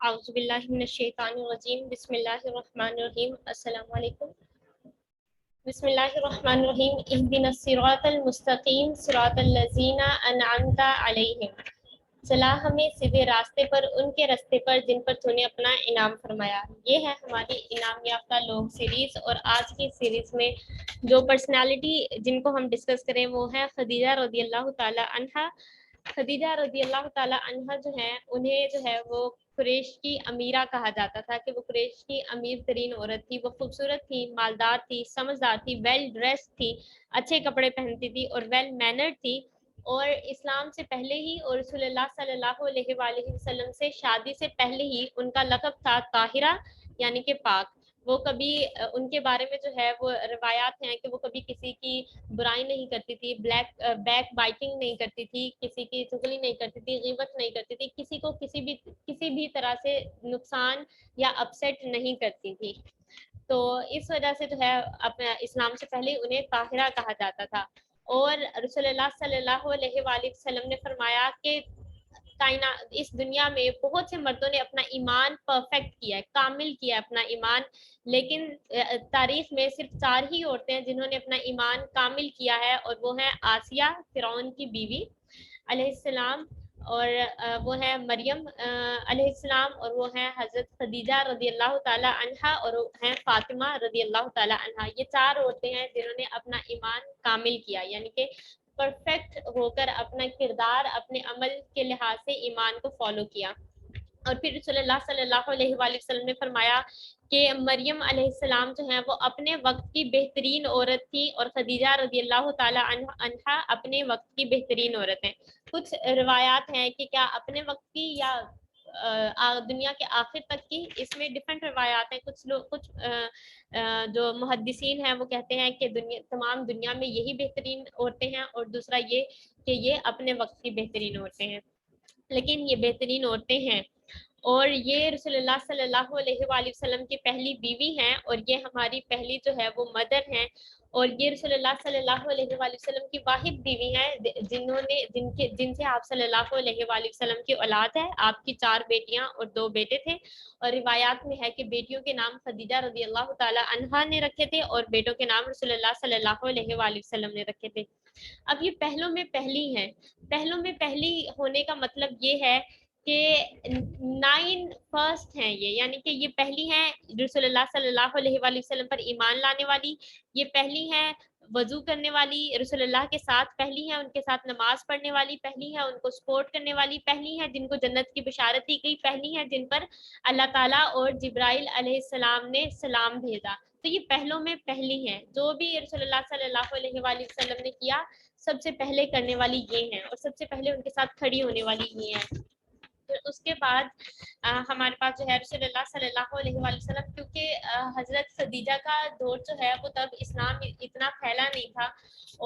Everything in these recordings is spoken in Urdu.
اعوذ باللہ من الشیطان الرجیم بسم اللہ الرحمن الرحیم السلام علیکم. بسم اللہ الرحمن الرحیم اہدنا الصراط المستقیم صراط الذین انعمت علیہم. چلا ہمیں سیدھے راستے پر ان کے راستے پر جن پر تو نے اپنا انعام فرمایا. یہ ہے ہماری انعام یافتہ لوگ سیریز، اور آج کی سیریز میں جو پرسنالٹی جن کو ہم ڈسکس کریں وہ ہے خدیجہ رضی اللہ تعالی عنہا. خدیجہ رضی اللہ تعالی عنہا جو ہے انہیں جو ہے وہ قریش کی امیرہ کہا جاتا تھا کہ وہ قریش کی امیر ترین عورت تھی. وہ خوبصورت تھی، مالدار تھی، سمجھدار تھی، ویل ڈریس تھی، اچھے کپڑے پہنتی تھی اور ویل مینرڈ تھی. اور اسلام سے پہلے ہی اور رسول اللہ صلی اللہ علیہ وآلہ وسلم سے شادی سے پہلے ہی ان کا لقب تھا طاہرہ یعنی کہ پاک. وہ کبھی ان کے بارے میں جو ہے وہ روایات ہیں کہ وہ کبھی کسی کی برائی نہیں کرتی تھی، بیک بائٹنگ نہیں کرتی تھی، کسی کی چغلی نہیں کرتی تھی، غیبت نہیں کرتی تھی، کسی کو کسی بھی طرح سے نقصان یا اپسیٹ نہیں کرتی تھی. تو اس وجہ سے جو ہے اپنے اسلام سے پہلے انہیں طاہرہ کہا جاتا تھا. اور رسول اللہ صلی اللہ علیہ وآلہ وسلم نے فرمایا کہ کائنات اس دنیا میں بہت سے مردوں نے اپنا ایمان پرفیکٹ کیا ہے، کامل کیا ہے اپنا ایمان، لیکن تاریخ میں صرف 4 ہی عورتیں ہیں جنہوں نے اپنا ایمان کامل کیا ہے، اور وہ ہیں آسیہ فرعون کی بیوی علیہ السلام، اور وہ ہے مریم علیہ السلام، اور وہ ہیں حضرت خدیجہ رضی اللہ تعالی عنہا، اور وہ ہیں فاطمہ رضی اللہ تعالی عنہا. یہ 4 عورتیں ہیں جنہوں نے اپنا ایمان کامل کیا، یعنی کہ پرفیکٹ ہو کر اپنا کردار اپنے عمل کے لحاظ سے ایمان کو فالو کیا. اور پھر رسول اللہ صلی اللہ علیہ وآلہ وسلم نے فرمایا کہ مریم علیہ السلام جو ہیں وہ اپنے وقت کی بہترین عورت تھی، اور خدیجہ رضی اللہ تعالی عنہا اپنے وقت کی بہترین عورت ہیں. کچھ روایات ہیں کہ کیا اپنے وقت کی یا دنیا کے آخر تک کی، اس میں ڈفرینٹ روایات ہیں. کچھ جو محدثین ہیں وہ کہتے ہیں کہ تمام دنیا میں یہی بہترین عورتیں ہیں، اور دوسرا یہ کہ یہ اپنے وقت کی بہترین عورتیں ہیں، لیکن یہ بہترین عورتیں ہیں. اور یہ رسول اللہ صلی اللہ علیہ وآلہ وسلم کی پہلی بیوی ہیں، اور یہ ہماری پہلی جو ہے وہ مدر ہیں. اور یہ رسول اللہ صلی اللہ علیہ وآلہ وسلم کی واحد بیوی ہیں جن سے آپ صلی اللہ علیہ وآلہ وسلم کی اولاد ہے. آپ کی 4 بیٹیاں اور 2 بیٹے تھے، اور روایات میں ہے کہ بیٹیوں کے نام خدیجہ رضی اللہ تعالی عنہا نے رکھے تھے، اور بیٹوں کے نام رسول اللہ صلی اللہ علیہ وآلہ وسلم نے رکھے تھے. اب یہ پہلوں میں پہلی ہیں. پہلوں میں پہلی ہونے کا مطلب یہ ہے کہ 9 فرسٹ ہیں یہ، یعنی کہ یہ پہلی ہیں رسول اللہ صلی اللہ علیہ وآلہ وسلم پر ایمان لانے والی، یہ پہلی ہیں وضو کرنے والی رسول اللہ کے ساتھ، پہلی ہیں ان کے ساتھ نماز پڑھنے والی، پہلی ہیں ان کو سپورٹ کرنے والی، پہلی ہیں جن کو جنت کی بشارت دی گئی، پہلی ہیں جن پر اللہ تعالیٰ اور جبرائیل علیہ السلام نے سلام بھیجا. تو یہ پہلوں میں پہلی ہیں. جو بھی رسول اللہ صلی اللہ علیہ وآلہ وسلم نے کیا سب سے پہلے کرنے والی یہ ہیں، اور سب سے پہلے ان کے ساتھ کھڑی ہونے والی یہ ہیں. پھر اس کے بعد ہمارے پاس جو ہے رسول اللہ صلی اللہ علیہ وآلہ وسلم، کیونکہ حضرت خدیجہ کا دور جو ہے وہ تب اسلام اتنا پھیلا نہیں تھا،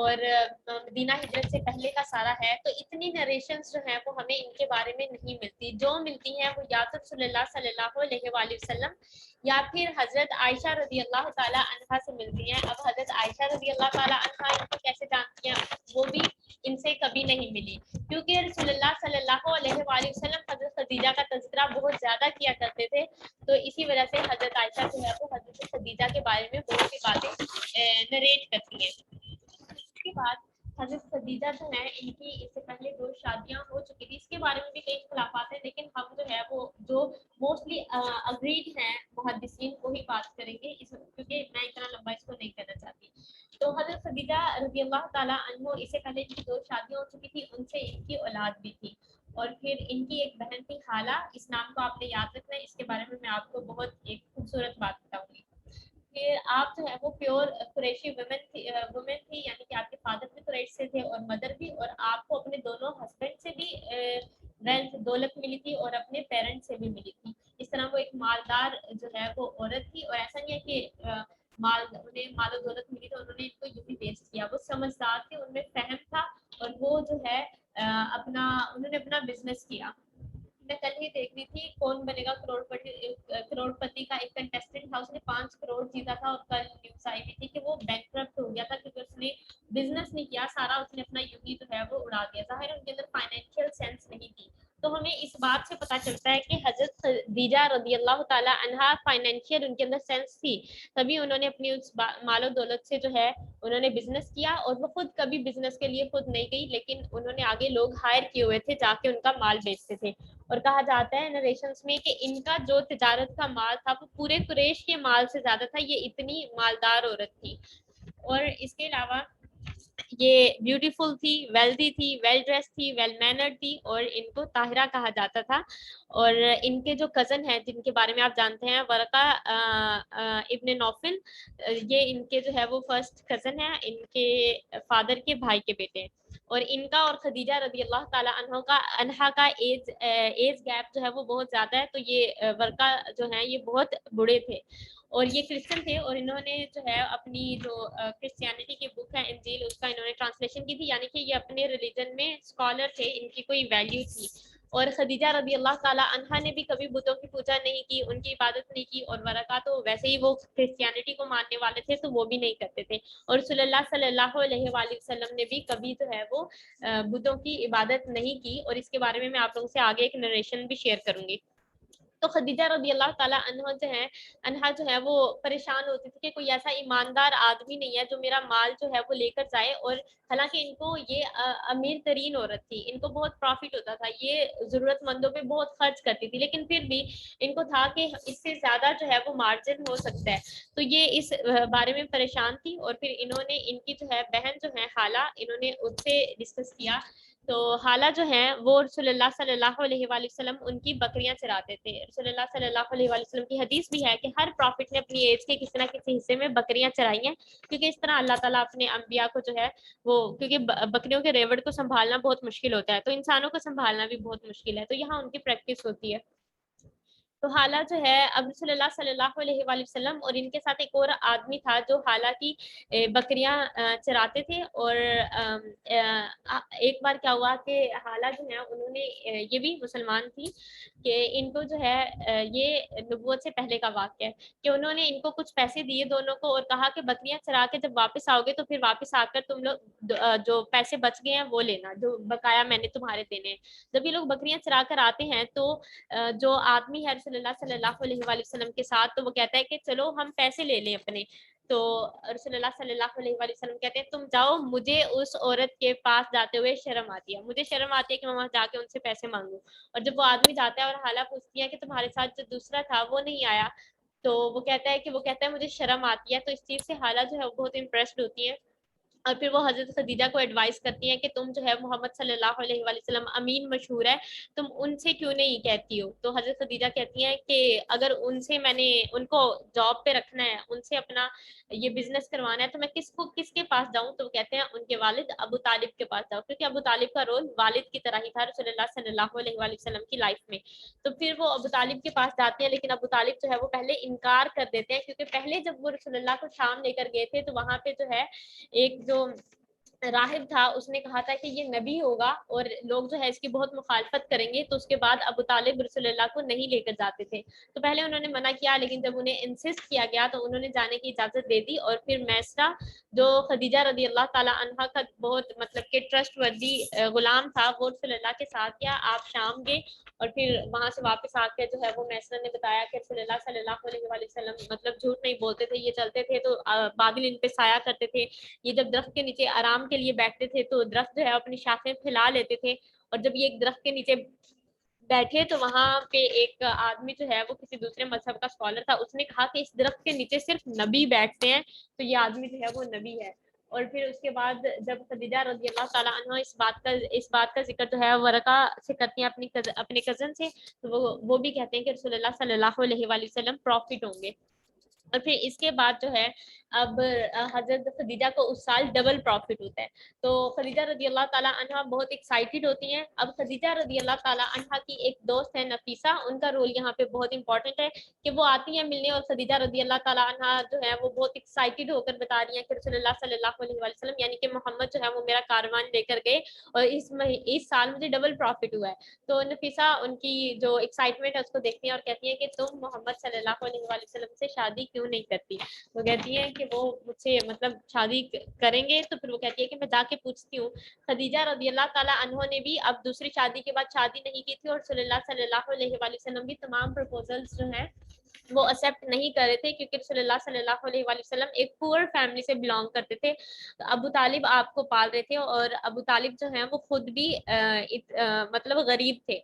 اور مدینہ ہجرت سے پہلے کا سارا ہے، تو اتنی نریشنز جو ہیں وہ ہمیں ان کے بارے میں نہیں ملتی. جو ملتی ہیں وہ یا تو رسول اللہ صلی اللہ علیہ وآلہ وسلم یا پھر حضرت عائشہ رضی اللہ تعالی عنہا سے ملتی ہیں. اب حضرت عائشہ رضی اللہ تعالی عنہا ان کو کیسے جانتی ہیں، وہ بھی ان سے کبھی نہیں ملی، کیونکہ رسول اللہ صلی اللہ علیہ وآلہ وسلم حضرت خدیجہ کا تذکرہ بہت زیادہ کیا کرتے تھے، تو اسی وجہ سے حضرت عائشہ جو ہے وہ حضرت خدیجہ کے بارے میں بہت سی باتیں نریٹ کرتی ہیں. اس کے بعد حضرت خدیجہ جو ہے ان کی اس سے پہلے 2 شادیاں ہو چکی تھی. اس کے بارے میں بھی کئی اختلافات ہیں، لیکن ہم جو ہے وہ جو موسٹلی اگریڈ ہیں محدثین وہی بات کریں گے، کیونکہ میں اتنا لمبا اس کو نہیں کرنا چاہتی. تو حضرت خدیجہ رضی اللہ تعالیٰ عنہ اس سے پہلے کی 2 شادیاں ہو چکی تھی، ان سے ان کی اولاد بھی تھی. اور پھر ان کی ایک بہن تھی خالہ، اس نام کو آپ نے یاد رکھنا ہے، اس کے بارے میں آپ کو بہت ایک خوبصورت بات بتاؤں گی. کہ آپ جو ہے وہ پیور قریشی وومن تھی، یعنی کہ آپ کے فادر بھی قریش سے تھے اور مدر بھی، اور آپ کو اپنے دونوں ہسبینڈ سے بھی ویلتھ دولت ملی تھی اور اپنے پیرنٹ سے بھی ملی تھی. اس طرح وہ ایک مالدار جو ہے وہ عورت تھی، اور ایسا نہیں ہے کہ انہیں مال و دولت ملی تو انہوں نے ان کو یوں ہی ویسٹ کیا. وہ سمجھدار تھے، ان میں فہم تھا، اور وہ جو ہے انہوں نے اپنا بزنس کیا. میں کل ہی دیکھ رہی تھی کون بنے گا کروڑ پتی کا ایک کنٹیسٹنٹ تھا، اس نے 5 کروڑ جیتا تھا، اور کل نیوز آئی ہوئی تھی کہ وہ بینکرپٹ ہو گیا تھا کیونکہ اس نے بزنس نہیں کیا، سارا اس نے اپنا یوں ہی جو ہے وہ اڑا دیا. ظاہر ان کے اندر فائنینشیل سینس نہیں تھی. تو ہمیں اس بات سے پتہ چلتا ہے کہ حضرت خدیجہ رضی اللہ تعالیٰ عنہا فائنینشیل ان کے اندر سینس تھی، تبھی انہوں نے اپنی اس مال و دولت سے جو ہے انہوں نے بزنس کیا، اور وہ خود کبھی بزنس کے لیے خود نہیں گئی، لیکن انہوں نے آگے لوگ ہائر کیے ہوئے تھے جا کے ان کا مال بیچتے تھے. اور کہا جاتا ہے نریشنز میں کہ ان کا جو تجارت کا مال تھا وہ پورے قریش کے مال سے زیادہ تھا. یہ اتنی مالدار عورت تھی. اور اس کے علاوہ یہ بیوٹیفل تھی، ویلدی تھی، ویل ڈریس تھی، ویل مینرڈ تھی، اور ان کو طاہرہ کہا جاتا تھا. اور ان کے جو کزن ہیں جن کے بارے میں آپ جانتے ہیں ورقہ ابن نوفل، یہ ان کے جو ہے وہ فرسٹ کزن ہیں، ان کے فادر کے بھائی کے بیٹے ہیں. اور ان کا اور خدیجہ رضی اللہ تعالیٰ عنہا کا ایج گیپ جو ہے وہ بہت زیادہ ہے. تو یہ ورقہ جو ہیں یہ بہت بوڑھے تھے اور یہ کرسچن تھے، اور انہوں نے جو ہے اپنی جو کرسچینٹی کی بک ہے انجیل، اس کا انہوں نے ٹرانسلیشن کی تھی. یعنی کہ یہ اپنے ریلیجن میں اسکالر تھے، ان کی کوئی ویلیو تھی. اور خدیجہ رضی اللہ تعالیٰ عنہا نے بھی کبھی بتوں کی پوجا نہیں کی، ان کی عبادت نہیں کی. اور ورقہ تو ویسے ہی وہ کرسچینٹی کو ماننے والے تھے تو وہ بھی نہیں کرتے تھے. اور رسول اللہ صلی اللہ علیہ وآلہ وسلم نے بھی کبھی جو ہے وہ بتوں کی عبادت نہیں کی. اور اس کے بارے میں آپ لوگوں سے آگے ایک نریشن بھی شیئر کروں گی. تو خدیجہ رضی اللہ تعالیٰ عنہا جو ہے وہ پریشان ہوتی تھی کہ کوئی ایسا ایماندار آدمی نہیں ہے جو میرا مال جو ہے وہ لے کر جائے. اور حالانکہ ان کو یہ امیر ترین عورت تھی، ان کو بہت پروفٹ ہوتا تھا، یہ ضرورت مندوں پہ بہت خرچ کرتی تھی، لیکن پھر بھی ان کو تھا کہ اس سے زیادہ جو ہے وہ مارجن ہو سکتا ہے. تو یہ اس بارے میں پریشان تھی. اور پھر انہوں نے ان کی جو ہے بہن جو ہے خالہ، انہوں نے ان سے ڈسکس کیا. تو خالہ جو ہیں وہ رسول اللہ صلی اللہ علیہ وآلہ وسلم ان کی بکریاں چراتے تھے. رسول اللہ صلی اللہ علیہ وآلہ وسلم کی حدیث بھی ہے کہ ہر پروفٹ نے اپنی ایج کے کسی نہ کسی حصے میں بکریاں چرائی ہیں، کیونکہ اس طرح اللہ تعالیٰ اپنے انبیاء کو جو ہے وہ، کیونکہ بکریوں کے ریوڑ کو سنبھالنا بہت مشکل ہوتا ہے تو انسانوں کو سنبھالنا بھی بہت مشکل ہے، تو یہاں ان کی پریکٹس ہوتی ہے. تو حالہ جو ہے اب رسول اللہ صلی اللہ علیہ وآلہ وسلم اور ان کے ساتھ ایک اور آدمی تھا جو حالہ کی بکریاں چراتے تھے. اور ایک بار کیا ہوا کہ حالہ جو ہے انہوں نے یہ بھی مسلمان تھی کہ ان کو جو ہے یہ نبوت سے پہلے کا واقعہ ہے کہ انہوں نے ان کو کچھ پیسے دیے دونوں کو، اور کہا کہ بکریاں چرا کے جب واپس آؤ گے تو پھر واپس آ کر تم لوگ جو پیسے بچ گئے ہیں وہ لینا، جو بقایا میں نے تمہارے دینے ہیں. جب یہ لوگ بکریاں چرا کر آتے ہیں تو جو آدمی ہے رسول اللہ صلی اللہ علیہ وآلہ وسلم کے ساتھ، تو وہ کہتا ہے کہ چلو ہم پیسے لے لیں اپنے. تو رسول اللہ صلی اللہ علیہ وآلہ وسلم کہتے ہیں تم جاؤ، مجھے اس عورت کے پاس جاتے ہوئے شرم آتی ہے، مجھے شرم آتی ہے کہ میں وہاں جا کے ان سے پیسے مانگوں. اور جب وہ آدمی جاتا ہے اور حالہ پوچھتی ہے کہ تمہارے ساتھ جو دوسرا تھا وہ نہیں آیا، تو وہ کہتا ہے مجھے شرم آتی ہے. تو اس چیز سے حالہ جو ہے وہ بہت امپریسڈ ہوتی ہے. اور پھر وہ حضرت خدیجہ کو ایڈوائز کرتی ہیں کہ تم جو ہے محمد صلی اللہ علیہ وآلہ وسلم امین مشہور ہے، تم ان سے کیوں نہیں کہتی ہو. تو حضرت خدیجہ کہتی ہیں کہ اگر ان سے میں نے ان کو جاب پہ رکھنا ہے، ان سے اپنا یہ بزنس کروانا ہے، تو میں کس کے پاس جاؤں. تو وہ کہتے ہیں ان کے والد ابو طالب کے پاس جاؤ، کیونکہ ابو طالب کا رول والد کی طرح ہی تھا رسول اللہ صلی اللہ علیہ وآلہ وسلم کی لائف میں. تو پھر وہ ابو طالب کے پاس جاتے ہیں، لیکن ابو طالب جو ہے وہ پہلے انکار کر دیتے ہیں، کیونکہ پہلے جب وہ رسول اللہ کو شام لے کر گئے تھے تو وہاں پہ جو ہے ایک جو راہب تھا اس نے کہا تھا کہ یہ نبی ہوگا اور لوگ جو ہے اس کی بہت مخالفت کریں گے. تو اس کے بعد ابو طالب رسول اللہ کو نہیں لے کر جاتے تھے. تو پہلے انہوں نے منع کیا، لیکن جب انہیں انسسٹ کیا گیا تو انہوں نے جانے کی اجازت دے دی. اور پھر میسرہ جو خدیجہ رضی اللہ تعالیٰ عنہا کا بہت مطلب کہ ٹرسٹ وردی غلام تھا، وہ رسول اللہ کے ساتھ کیا آپ شام گئے. اور پھر وہاں سے واپس آ کے جو ہے وہ میسرہ نے بتایا کہ رسول اللہ صلی اللہ علیہ وآلہ وسلم مطلب جھوٹ نہیں بولتے تھے، یہ چلتے تھے تو بادل ان پہ سایہ کرتے تھے، یہ جب درخت کے نیچے آرام کے لیے بیٹھتے تھے تو درخت جو ہے اپنی شاخیں پھیلا لیتے تھے. اور جب یہ ایک درخت کے نیچے بیٹھے تو وہاں پہ ایک آدمی جو ہے وہ کسی دوسرے مذہب کا اسکالر تھا، اس نے کہا کہ اس درخت کے نیچے صرف نبی بیٹھتے ہیں، تو یہ آدمی جو ہے وہ نبی ہے. اور پھر اس کے بعد جب خدیجہ رضی اللہ تعالیٰ عنہ اس بات کا ذکر جو ہے ورقہ سے کرتی ہیں اپنے کزن سے، تو وہ بھی کہتے ہیں کہ رسول اللہ صلی اللہ علیہ وآلہ وسلم پروفٹ ہوں گے. اور پھر اس کے بعد جو ہے اب حضرت خدیجہ کو اس سال ڈبل پروفٹ ہوتا ہے. تو خدیجہ رضی اللہ تعالیٰ عنہ بہت ایکسائٹیڈ ہوتی ہیں. اب خدیجہ رضی اللہ تعالیٰ عنہ کی ایک دوست ہے نفیسہ، ان کا رول یہاں پہ بہت امپورٹنٹ ہے کہ وہ آتی ہیں ملنے، اور خدیجہ رضی اللہ تعالیٰ عنہ جو ہے وہ بہت ایکسائٹیڈ ہو کر بتا رہی ہیں کہ رسول اللہ صلی اللہ علیہ وآلہ وسلم یعنی کہ محمد جو ہے وہ میرا کاروان لے کر گئے اور اس سال مجھے ڈبل پروفٹ ہوا ہے. تو نفیسہ ان کی جو ایکسائٹمنٹ ہے اس کو دیکھتی ہیں اور کہتی ہیں کہ تم محمد صلی اللہ علیہ وآلہ وسلم سے شادی کیوں کیوں نہیں کرتی. وہ کہتی ہیں کہ وہ مجھ سے مطلب شادی کریں گے, تو پھر وہ کہتی ہے کہ میں جا کے پوچھتی ہوں. خدیجہ رضی اللہ تعالیٰ عنہ نے بھی اب دوسری شادی کے بعد شادی نہیں کی تھی, اور رسول اللہ صلی اللہ علیہ وآلہ وسلم بھی تمام پروپوزلز جو ہیں وہ ایکسیپٹ نہیں کر رہے تھے, کیونکہ رسول اللہ صلی اللہ علیہ وآلہ وسلم ایک پور فیملی سے بلانگ کرتے تھے. ابو طالب آپ کو پال رہے تھے, اور ابو طالب جو ہیں وہ خود بھی مطلب غریب تھے.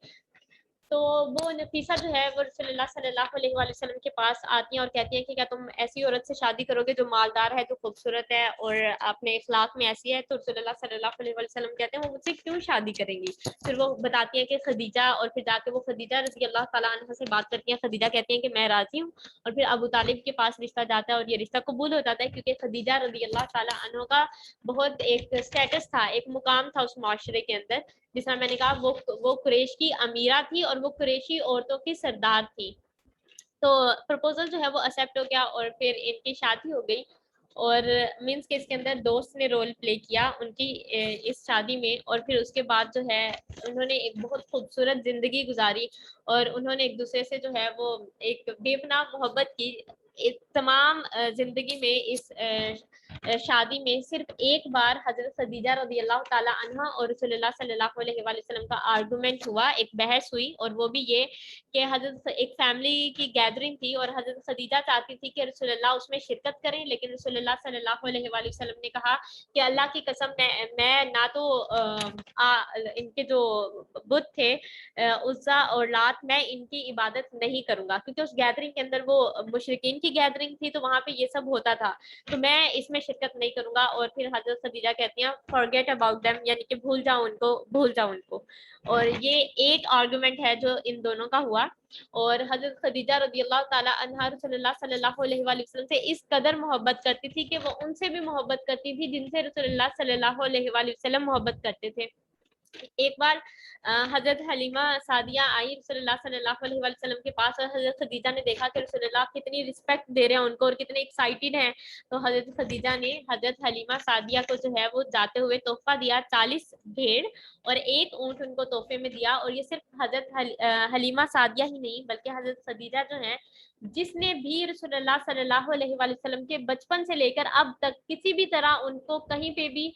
تو وہ نفیسہ جو ہے وہ رسول اللہ صلی اللہ علیہ وآلہ وسلم کے پاس آتی ہیں اور کہتی ہیں کہ کیا تم ایسی عورت سے شادی کرو گے جو مالدار ہے, جو خوبصورت ہے اور اپنے اخلاق میں ایسی ہے؟ تو رسول اللہ صلی اللہ علیہ وآلہ وسلم کہتے ہیں وہ مجھ سے کیوں شادی کریں گی. پھر وہ بتاتی ہیں کہ خدیجہ, اور پھر جا کے وہ خدیجہ رضی اللہ تعالیٰ عنہ سے بات کرتی ہیں. خدیجہ کہتی ہیں کہ میں راضی ہوں, اور پھر ابو طالب کے پاس رشتہ جاتا ہے اور یہ رشتہ قبول ہو جاتا ہے, کیونکہ خدیجہ رضی اللہ تعالیٰ عنہ کا بہت ایک اسٹیٹس تھا, ایک مقام تھا اس معاشرے کے اندر. جس طرح میں نے کہا وہ قریش کی امیرہ تھی اور وہ قریشی عورتوں کی سردار تھی. تو پرپوزل جو ہے وہ ایکسیپٹ ہو گیا, اور پھر ان کی شادی ہو گئی. اور مینس کہ اس کے اندر دوست نے رول پلے کیا ان کی اس شادی میں. اور پھر اس کے بعد جو ہے انہوں نے ایک بہت خوبصورت زندگی گزاری, اور انہوں نے ایک دوسرے سے جو ہے وہ ایک بے پناہ محبت کی. تمام زندگی میں اس شادی میں صرف ایک بار حضرت خدیجہ رضی اللہ تعالیٰ عنہ اور رسول اللہ صلی اللہ علیہ وآلہ وسلم کا آرگومنٹ ہوا, ایک بحث ہوئی, اور وہ بھی یہ کہ حضرت ایک فیملی کی گیدرنگ تھی اور حضرت خدیجہ چاہتی تھی کہ رسول اللہ اس میں شرکت کریں, لیکن رسول اللہ صلی اللہ علیہ وآلہ وسلم نے کہا کہ اللہ کی قسم میں نہ تو ان کے جو بت تھے عزا اور لات, میں ان کی عبادت نہیں کروں گا, کیونکہ اس گیدرنگ کے اندر وہ مشرکین کی گیدرنگ تھی, تو وہاں پہ یہ سب ہوتا تھا, تو میں اس میں شرکت نہیں کروں گا. اور پھر حضرت خدیجہ کہتی ہیں forget about them, یعنی کہ بھول جاؤ ان کو. اور یہ ایک آرگومنٹ ہے جو ان دونوں کا ہوا. اور حضرت خدیجہ رضی اللہ تعالیٰ عنہا رسول اللہ صلی اللہ علیہ وآلہ وسلم سے اس قدر محبت کرتی تھی کہ وہ ان سے بھی محبت کرتی تھی جن سے رسول اللہ صلی اللہ علیہ وآلہ وسلم محبت کرتے تھے. ایک بار حضرت حلیمہ سعدیہ آئی رسول اللہ صلی اللہ علیہ وآلہ وسلم کے پاس, اور حضرت خدیجہ نے دیکھا کہ رسول اللہ کتنی رسپیکٹ دے رہے ہیں ان کو اور کتنے ایکسائٹیڈ ہیں. تو حضرت خدیجہ نے حضرت حلیمہ سعدیہ کو جو ہے وہ جاتے ہوئے تحفہ دیا, 40 بھیڑ اور 1 اونٹ ان کو تحفے میں دیا. اور یہ صرف حضرت حلیمہ سعدیہ ہی نہیں بلکہ حضرت خدیجہ جو ہیں, جس نے بھی رسول اللہ صلی اللہ علیہ وآلہ وسلم کے بچپن سے لے کر اب تک کسی بھی طرح ان کو کہیں پہ بھی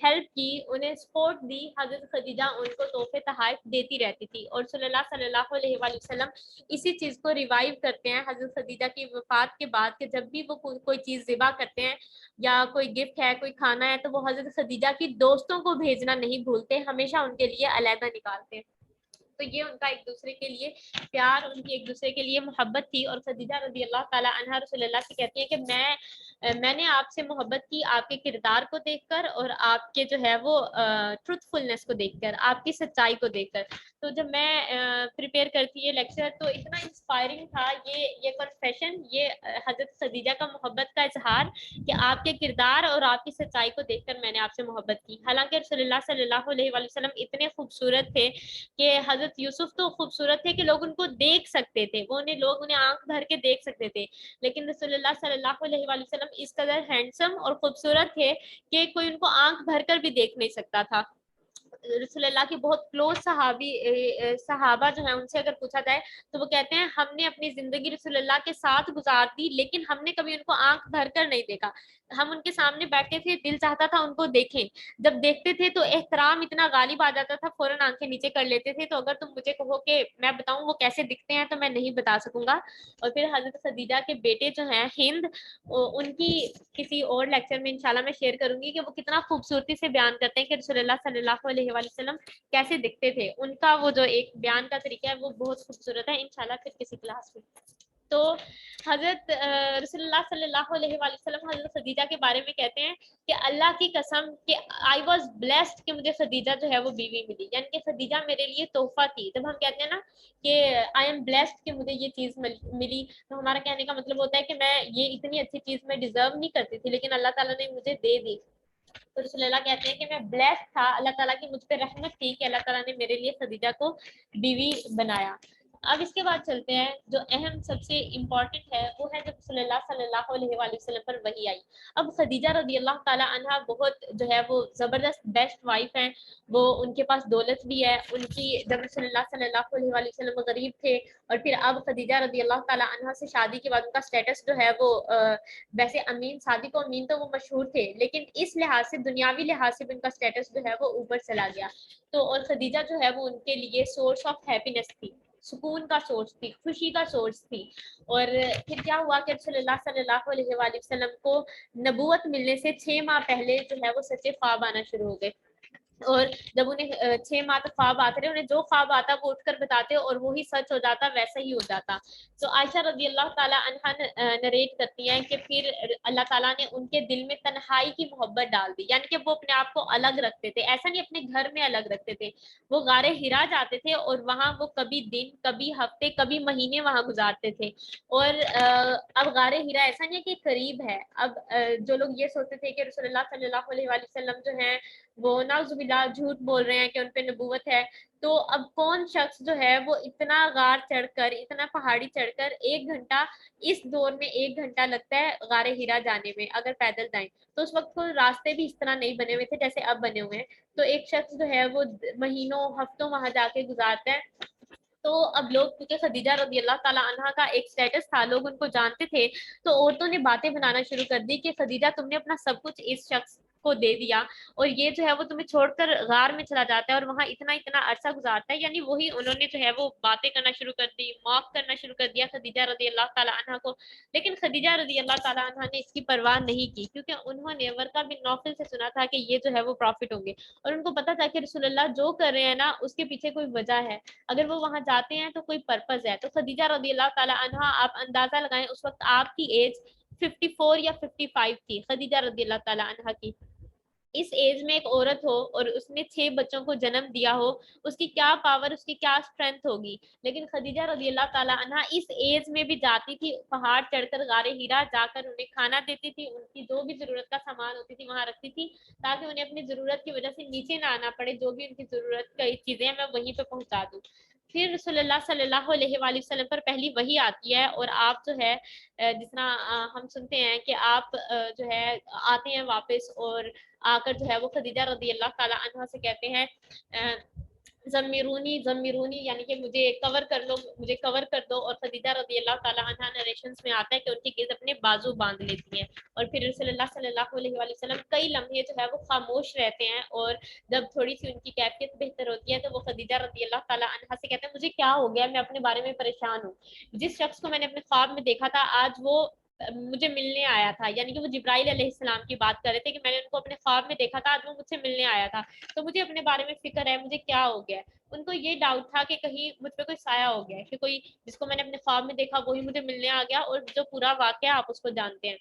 ہیلپ کی, انہیں سپورٹ دی, حضرت خدیجہ ان کو تحفے تحائف دیتی رہتی تھی. اور رسول اللہ صلی اللہ علیہ وآلہ وسلم اسی چیز کو ریوائیو کرتے ہیں حضرت خدیجہ کی وفات کے بعد, کہ جب بھی وہ کوئی چیز ذبح کرتے ہیں یا کوئی گفٹ ہے, کوئی کھانا ہے, تو وہ حضرت خدیجہ کی دوستوں کو بھیجنا نہیں بھولتے, ہمیشہ ان کے لیے علیحدہ نکالتے ہیں. تو یہ ان کا ایک دوسرے کے لیے پیار, ان کی ایک دوسرے کے لیے محبت تھی. اور خدیجہ رضی اللہ تعالیٰ عنہا رسول اللہ سے کہتی ہیں کہ میں نے آپ سے محبت کی آپ کے کردار کو دیکھ کر, اور آپ کے جو ہے وہ ٹروتھ فلنس کو دیکھ کر, آپ کی سچائی کو دیکھ کر. تو جب میں پریپیئر کرتی یہ لیکچر تو اتنا انسپائرنگ تھا یہ کنفیشن, یہ حضرت خدیجہ کا محبت کا اظہار کہ آپ کے کردار اور آپ کی سچائی کو دیکھ کر میں نے آپ سے محبت کی. حالانکہ رسول اللہ صلی اللہ علیہ وآلہ وسلم اتنے خوبصورت تھے کہ حضرت یوسف تو خوبصورت تھے کہ لوگ ان کو دیکھ سکتے تھے, لوگ انہیں آنکھ بھر کے دیکھ سکتے تھے, لیکن رسول اللہ صلی اللہ علیہ وآلہ وسلم اس قدر ہینڈسم اور خوبصورت تھے کہ کوئی ان کو آنکھ بھر کر بھی دیکھ نہیں سکتا تھا. رسول اللہ کے بہت کلوز صحابہ جو ہیں, ان سے اگر پوچھا جائے تو وہ کہتے ہیں ہم نے اپنی زندگی رسول اللہ کے ساتھ گزار دی, لیکن ہم نے کبھی ان کو آنکھ بھر کر نہیں دیکھا. ہم ان کے سامنے بیٹھے تھے, دل چاہتا تھا ان کو دیکھیں, جب دیکھتے تھے تو احترام اتنا غالب آ جاتا تھا, فوراً آنکھیں نیچے کر لیتے تھے. تو اگر تم مجھے کہو کہ میں بتاؤں وہ کیسے دکھتے ہیں تو میں نہیں بتا سکوں گا. اور پھر حضرت خدیجہ کے بیٹے جو ہیں ہند, ان کی کسی اور لیکچر میں انشاءاللہ میں شیئر کروں گی کہ وہ کتنا خوبصورتی سے بیان کرتے ہیں کہ رسول اللہ صلی اللہ علیہ وآلہ وسلم کیسے دکھتے تھے. ان کا وہ جو ایک بیان کا طریقہ ہے وہ بہت خوبصورت ہے, انشاءاللہ پھر کسی کلاس میں. تو حضرت رسول اللہ صلی اللہ علیہ وآلہ وسلم حضرت خدیجہ کے بارے میں کہتے ہیں کہ اللہ کی قسم کہ آئی واز بلیسڈ کہ مجھے خدیجہ جو ہے وہ بیوی ملی, یعنی کہ خدیجہ میرے لیے تحفہ تھی. جب ہم کہتے ہیں نا کہ آئی ایم بلیسڈ کہ مجھے یہ چیز ملی, تو ہمارا کہنے کا مطلب ہوتا ہے کہ میں یہ اتنی اچھی چیز میں ڈیزرو نہیں کرتی تھی, لیکن اللہ تعالیٰ نے مجھے دے دی. تو رسول اللہ کہتے ہیں کہ میں بلیسڈ تھا, اللہ تعالیٰ کی مجھ پہ رحمت تھی کہ اللہ تعالیٰ نے میرے لیے خدیجہ کو بیوی بنایا. اب اس کے بعد چلتے ہیں جو اہم سب سے امپورٹنٹ ہے وہ ہے جب صلی اللہ علیہ وآلہ وسلم پر وحی آئی. اب خدیجہ رضی اللہ تعالیٰ عنہا بہت جو ہے وہ زبردست بیسٹ وائف ہیں, وہ ان کے پاس دولت بھی ہے. ان کی جب صلی اللہ علیہ وآلہ وسلم غریب تھے اور پھر اب خدیجہ رضی اللہ تعالیٰ عنہا سے شادی کے بعد ان کا سٹیٹس جو ہے وہ ویسے امین, صادق و امین تو وہ مشہور تھے, لیکن اس لحاظ سے دنیاوی لحاظ سے بھی ان کا سٹیٹس جو ہے وہ اوپر چلا گیا. تو اور خدیجہ جو ہے وہ ان کے لیے سورس آف ہیپینس تھی, سکون کا سورس تھی, خوشی کا سورس تھی. اور پھر کیا ہوا کہ صلی اللہ علیہ وآلہ وسلم کو نبوت ملنے سے 6 ماہ پہلے جو ہے وہ سچے خواب آنا شروع ہو گئے. اور جب انہیں 6 ماہ تک خواب آتے رہے, انہیں جو خواب آتا وہ اٹھ کر بتاتے اور وہی سچ ہو جاتا, ویسا ہی ہو جاتا. تو عائشہ رضی اللہ تعالیٰ عنہا نریٹ کرتی ہیں کہ پھر اللہ تعالیٰ نے ان کے دل میں تنہائی کی محبت ڈال دی, یعنی کہ وہ اپنے آپ کو الگ رکھتے تھے, ایسا نہیں اپنے گھر میں الگ رکھتے تھے. وہ غار ہرا جاتے تھے اور وہاں وہ کبھی دن, کبھی ہفتے, کبھی مہینے وہاں گزارتے تھے. اور اب غار ہرا ایسا نہیں ہے کہ قریب ہے. اب جو لوگ یہ سوچتے تھے کہ رسول اللہ صلی اللہ علیہ وآلہ وسلم جو ہیں وہ نعوذ باللہ جھوٹ بول رہے ہیں کہ ان پہ نبوت ہے, تو اب کون شخص جو ہے وہ اتنا غار چڑھ کر, اتنا پہاڑی چڑھ کر 1 گھنٹہ, اس دور میں 1 گھنٹہ لگتا ہے غار ہرا جانے میں اگر پیدل جائیں, تو اس وقت کوئی راستے بھی اس طرح نہیں بنے ہوئے تھے جیسے اب بنے ہوئے ہیں. تو ایک شخص جو ہے وہ مہینوں ہفتوں وہاں جا کے گزارتا ہے. تو اب لوگ, کیونکہ خدیجہ رضی اللہ تعالیٰ عنہا کا ایک سٹیٹس تھا, لوگ ان کو جانتے تھے, تو عورتوں نے باتیں بنانا شروع کر دی کہ خدیجہ تم نے اپنا سب کچھ اس شخص کو دے دیا اور یہ جو ہے وہ تمہیں چھوڑ کر غار میں چلا جاتا ہے اور وہاں اتنا عرصہ گزارتا ہے. یعنی وہی انہوں نے جو ہے وہ باتیں کرنا شروع کر دی, معاف کرنا شروع کر دیا خدیجہ رضی اللہ تعالیٰ عنہا کو. لیکن خدیجہ رضی اللہ تعالیٰ عنہا نے اس کی پرواہ نہیں کی, کیونکہ انہوں نے ورقہ بن نوفل سے سنا تھا کہ یہ جو ہے وہ پروفٹ ہوں گے, اور ان کو پتا تھا کہ رسول اللہ جو کر رہے ہیں نا اس کے پیچھے کوئی وجہ ہے, اگر وہ وہاں جاتے ہیں تو کوئی پرپز ہے. تو خدیجہ رضی اللہ تعالیٰ عنہا, آپ اندازہ لگائیں اس وقت آپ کی ایج 54 یا 55 تھی خدیجہ رضی اللہ تعالیٰ عنہا کی. اس ایج میں ایک عورت ہو اور اس نے 6 بچوں کو جنم دیا ہو, اس کی کیا پاور, اس کی کیا اسٹرینتھ ہوگی. لیکن خدیجہ رضی اللہ تعالیٰ عنہا اس ایج میں بھی جاتی تھی پہاڑ چڑھ کر غار ہرا جا کر انہیں کھانا دیتی تھی, ان کی جو بھی ضرورت کا سامان ہوتی تھی وہاں رکھتی تھی, تاکہ انہیں اپنی ضرورت کی وجہ سے نیچے نہ آنا پڑے, جو بھی ان کی ضرورت کی چیزیں ہیں میں وہیں پہ پہنچا دوں. پھر رسول اللہ صلی اللہ علیہ وآلہ وسلم پر پہلی وحی آتی ہے, اور آپ جو ہے جس طرح ہم سنتے ہیں کہ آپ جو ہے آتے ہیں واپس, اور آ کر جو ہے وہ خدیجہ رضی اللہ تعالیٰ عنہا سے کہتے ہیں زمیرونی زمیرونی, یعنی کہ مجھے کور کر لو, مجھے کور کر دو. اور خدیجہ رضی اللہ تعالیٰ عنہا نریشنز میں آتا ہے کہ ان کی گرد اپنے بازو باندھ لیتی ہیں, اور پھر رسول اللہ صلی اللہ علیہ وآلہ وسلم کئی لمحے جو ہے وہ خاموش رہتے ہیں, اور جب تھوڑی سی ان کی کیفیت بہتر ہوتی ہے تو وہ خدیجہ رضی اللہ تعالیٰ عنہا سے کہتے ہیں مجھے کیا ہو گیا, میں اپنے بارے میں پریشان ہوں. جس شخص کو میں نے اپنے خواب میں دیکھا تھا آج وہ مجھے ملنے آیا تھا, یعنی کہ وہ جبرائیل علیہ السلام کی بات کر رہے تھے کہ میں نے ان کو اپنے خواب میں دیکھا تھا, آج وہ مجھ سے ملنے آیا تھا, تو مجھے اپنے بارے میں فکر ہے, مجھے کیا ہو گیا ہے. ان کو یہ ڈاؤٹ تھا کہ کہیں مجھ پہ کوئی سایہ ہو گیا ہے, کہ کوئی جس کو میں نے اپنے خواب میں دیکھا وہی مجھے ملنے آ گیا, اور جو پورا واقعہ آپ اس کو جانتے ہیں.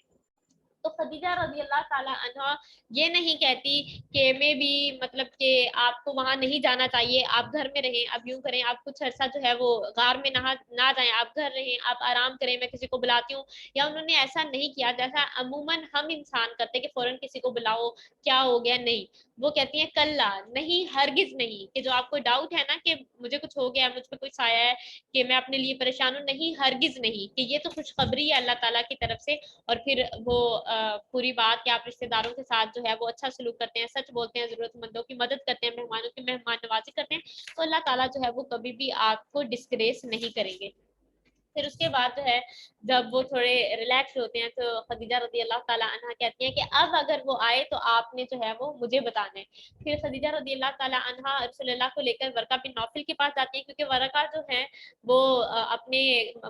تو خدیجہ رضی اللہ تعالیٰ عنہا یہ نہیں کہتی کہ میں بھی مطلب کہ آپ کو وہاں نہیں جانا چاہیے, آپ گھر میں رہیں, اب یوں کریں, آپ کچھ عرصہ جو ہے وہ غار میں نہ جائیں, آپ گھر رہیں, آپ آرام کریں, میں کسی کو بلاتی ہوں. یا انہوں نے ایسا نہیں کیا جیسا عموماً ہم انسان کرتے کہ فوراً کسی کو بلاؤ, کیا ہو گیا, نہیں. وہ کہتی ہیں کلا نہیں, ہرگز نہیں. کہ جو آپ کو ڈاؤٹ ہے نا کہ مجھے کچھ ہو گیا, مجھ پہ کوئی سایہ ہے, کہ میں اپنے لیے پریشان ہوں, نہیں, ہرگز نہیں, کہ یہ تو خوشخبری ہے اللہ تعالیٰ کی طرف سے. اور پھر وہ پوری بات کہ آپ رشتہ داروں کے ساتھ جو ہے وہ اچھا سلوک کرتے ہیں, سچ بولتے ہیں, ضرورت مندوں کی مدد کرتے ہیں, مہمانوں کی مہمان نوازی کرتے ہیں, تو اللہ تعالیٰ جو ہے وہ کبھی بھی آپ کو ڈسکریس نہیں کریں گے. پھر اس کے بعد جو ہے جب وہ تھوڑے ریلیکس ہوتے ہیں تو خدیجہ رضی اللہ تعالیٰ عنہا کہتی ہیں کہ اب اگر وہ آئے تو آپ نے جو ہے وہ مجھے بتانا ہے. پھر خدیجہ رضی اللہ تعالیٰ عنہا رسول اللہ کو لے کر ورقہ بن نوفل کے پاس جاتی ہیں, کیونکہ ورقہ جو ہے وہ اپنے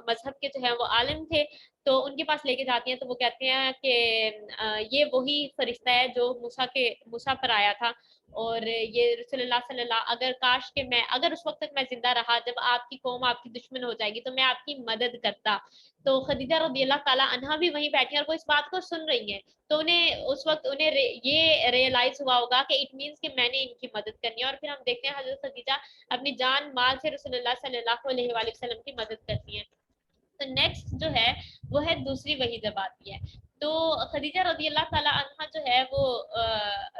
مذہب کے جو ہے وہ عالم تھے, تو ان کے پاس لے کے جاتی ہیں. تو وہ کہتے ہیں کہ یہ وہی فرشتہ ہے جو موسیٰ پر آیا تھا, اور یہ رسول اللہ صلی اللہ, اگر کاش کہ میں اگر اس وقت تک میں زندہ رہا جب آپ کی قوم آپ کی دشمن ہو جائے گی تو میں آپ کی مدد کرتا. تو خدیجہ رضی اللہ تعالیٰ عنہا بھی وہیں بیٹھی ہیں اور وہ اس بات کو سن رہی ہیں, تو انہیں اس وقت یہ ریئلائز ہوا ہوگا کہ اٹ مینس کہ میں نے ان کی مدد کرنی ہے. اور پھر ہم دیکھتے ہیں حضرت خدیجہ اپنی جان مال سے رسول اللہ صلی اللہ علیہ وآلہ وسلم کی مدد کرتی ہیں. تو نیکسٹ جو ہے وہ ہے دوسری وحی جب آتی ہے. تو خدیجہ رضی اللہ تعالیٰ عنہ جو ہے وہ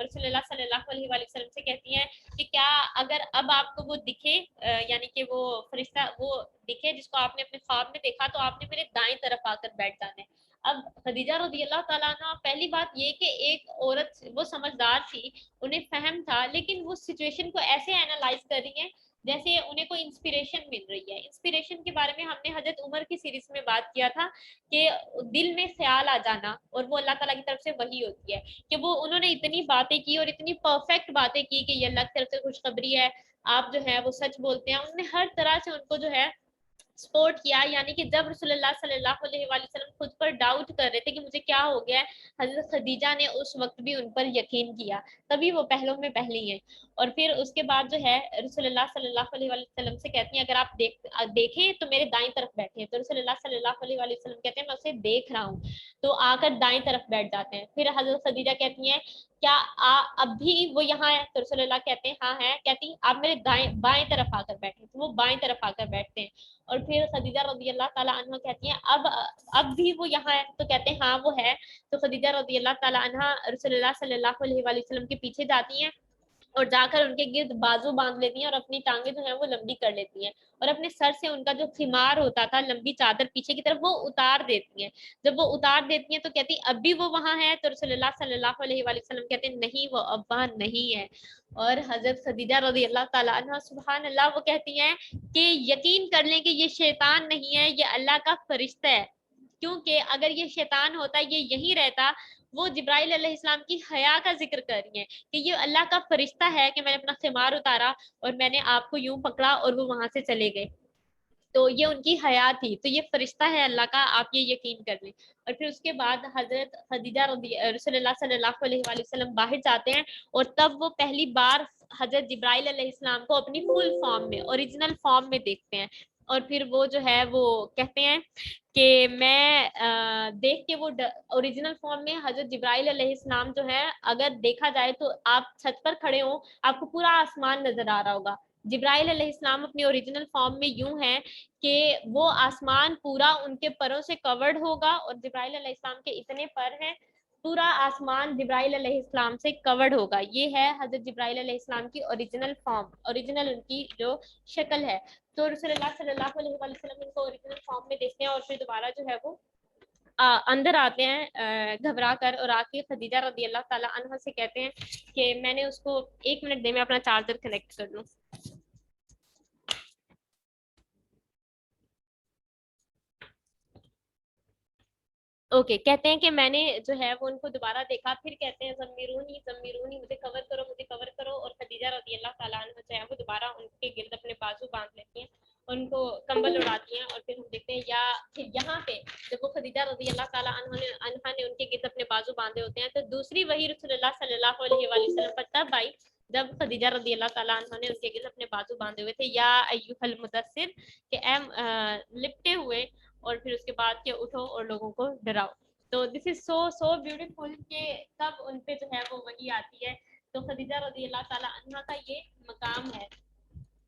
رسول اللہ صلی اللہ علیہ وآلہ وسلم سے کہتی ہیں کہ کیا اگر اب آپ کو وہ دکھے یعنی کہ وہ فرشتہ وہ دکھے جس کو آپ نے اپنے خواب میں دیکھا تو آپ نے میرے دائیں طرف آ کر بیٹھ جانا ہے. اب خدیجہ رضی اللہ تعالیٰ عنہ پہلی بات یہ کہ ایک عورت وہ سمجھدار تھی, انہیں فہم تھا, لیکن وہ سچویشن کو ایسے اینالائز کر رہی ہیں جیسے انہیں کوئی انسپریشن مل رہی ہے. انسپریشن کے بارے میں ہم نے حضرت عمر کی سیریز میں بات کیا تھا کہ دل میں خیال آ جانا اور وہ اللہ تعالیٰ کی طرف سے وحی ہوتی ہے, کہ وہ انہوں نے اتنی باتیں کی اور اتنی پرفیکٹ باتیں کی کہ یہ اللہ کی طرف سے خوشخبری ہے, آپ جو ہے وہ سچ بولتے ہیں. انہوں نے ہر طرح سے ان کو جو ہے سپورٹ کیا, یعنی کہ جب رسول اللہ صلی اللہ علیہ وآلہ وسلم خود پر ڈاؤٹ کر رہے تھے کہ مجھے کیا ہو گیا ہے, حضرت خدیجہ نے اس وقت بھی ان پر یقین کیا, تبھی وہ پہلوں میں پہلی ہیں. اور پھر اس کے بعد جو ہے رسول اللہ صلی اللہ علیہ وآلہ وسلم سے کہتی ہیں اگر آپ دیکھیں تو میرے دائیں طرف بیٹھے. تو رسول اللہ صلی اللہ علیہ وآلہ وسلم کہتے ہیں میں اسے دیکھ رہا ہوں, تو آ کر دائیں طرف بیٹھ جاتے ہیں. پھر حضرت خدیجہ کہتی ہیں کیا اب بھی وہ یہاں ہے؟ تو رسول اللہ کہتے ہیں ہاں ہے. کہتی آپ میرے بائیں طرف آ کر بیٹھے, تو وہ بائیں طرف آ کر بیٹھتے ہیں. اور پھر خدیجہ رضی اللہ تعالیٰ عنہ کہتی ہیں اب بھی وہ یہاں ہے؟ تو کہتے ہیں ہاں وہ ہے. تو خدیجہ رضی اللہ تعالیٰ عنہ رسول اللہ صلی اللہ علیہ وآلہ وسلم کے پیچھے جاتی ہیں اور جا کر ان کے گرد بازو باندھ لیتی ہیں اور اپنی ٹانگیں جو ہیں وہ لمبی کر لیتی ہیں, اور اپنے سر سے ان کا جو خمار ہوتا تھا لمبی چادر پیچھے کی طرف وہ اتار دیتی ہیں. جب وہ اتار دیتی ہیں تو کہتی اب بھی وہ وہاں ہے؟ تو رسول اللہ صلی اللہ علیہ وآلہ وسلم کہتے ہیں نہیں وہ اب وہاں نہیں ہے. اور حضرت خدیجہ رضی اللہ تعالیٰ عنہ سبحان اللہ وہ کہتی ہیں کہ یقین کر لیں کہ یہ شیطان نہیں ہے, یہ اللہ کا فرشتہ ہے. کیونکہ اگر یہ شیطان ہوتا یہ یہی رہتا. وہ جبرائیل علیہ السلام کی حیا کا ذکر کر رہی ہیں کہ یہ اللہ کا فرشتہ ہے کہ میں نے اپنا خمار اتارا اور میں نے آپ کو یوں پکڑا اور وہ وہاں سے چلے گئے, تو یہ ان کی حیا تھی, تو یہ فرشتہ ہے اللہ کا, آپ یہ یقین کر لیں. اور پھر اس کے بعد حضرت خدیجہ رسول اللہ صلی اللہ علیہ وآلہ وسلم باہر جاتے ہیں اور تب وہ پہلی بار حضرت جبرائیل علیہ السلام کو اپنی فل فارم میں اوریجنل فارم میں دیکھتے ہیں. اور پھر وہ جو ہے وہ کہتے ہیں کہ میں دیکھ کے وہ اوریجنل فارم میں حضرت جبرائیل علیہ السلام جو ہے اگر دیکھا جائے تو آپ چھت پر کھڑے ہوں آپ کو پورا آسمان نظر آ رہا ہوگا. جبرائیل علیہ السلام اپنی اوریجنل فارم میں یوں ہے کہ وہ آسمان پورا ان کے پروں سے کورڈ ہوگا, اور جبرائیل علیہ السلام کے اتنے پر ہیں پورا آسمان جبرائیل علیہ السلام سے کورڈ ہوگا. یہ ہے حضرت جبرائیل علیہ السلام کی اوریجنل فارم, اوریجنل ان کی جو شکل ہے. تو رسول اللہ صلی اللہ علیہ وآلہ وسلم ان کو اوریجنل فارم میں دیکھتے ہیں اور پھر دوبارہ جو ہے وہ اندر آتے ہیں گھبرا کر, اور آ کے خدیجہ رضی اللہ تعالیٰ عنہ سے کہتے ہیں کہ میں نے اس کو 1 منٹ دے میں اپنا چارجر کنیکٹ کر لوں. اوکے کہتے ہیں کہ میں نے جو ہے وہ ان کو دوبارہ دیکھا, پھر کہتے ہیں زمیرونی زمیرونی مجھے کور کرو مجھے کور کرو, اور خدیجہ رضی اللہ تعالیٰ عنہ جو ہے وہ دوبارہ ان کے گرد اپنے بازو باندھ لیتی ہیں, ان کو کمبل اڑاتی ہیں. اور پھر ہم دیکھتے ہیں یا پھر یہاں پہ جب وہ خدیجہ رضی اللہ تعالیٰ عنہ نے ان کے گرد اپنے بازو باندھے ہوتے ہیں تو دوسری وحی رسول اللہ صلی اللہ علیہ وآلہ وسلم پر تب آئی جب خدیجہ رضی اللہ تعالیٰ عنہ نے ان کے گرد اپنے بازو باندھے ہوئے تھے, یا ایھا المدثر کہ اے لپٹے ہوئے, اور پھر اس کے بعد کہ اٹھو اور لوگوں کو ڈراؤ. تو دس از سو بیوٹیفل کہ تب ان پہ جو ہے وہ وحی آتی ہے. تو خدیجہ رضی اللہ تعالیٰ عنہ کا یہ مقام ہے.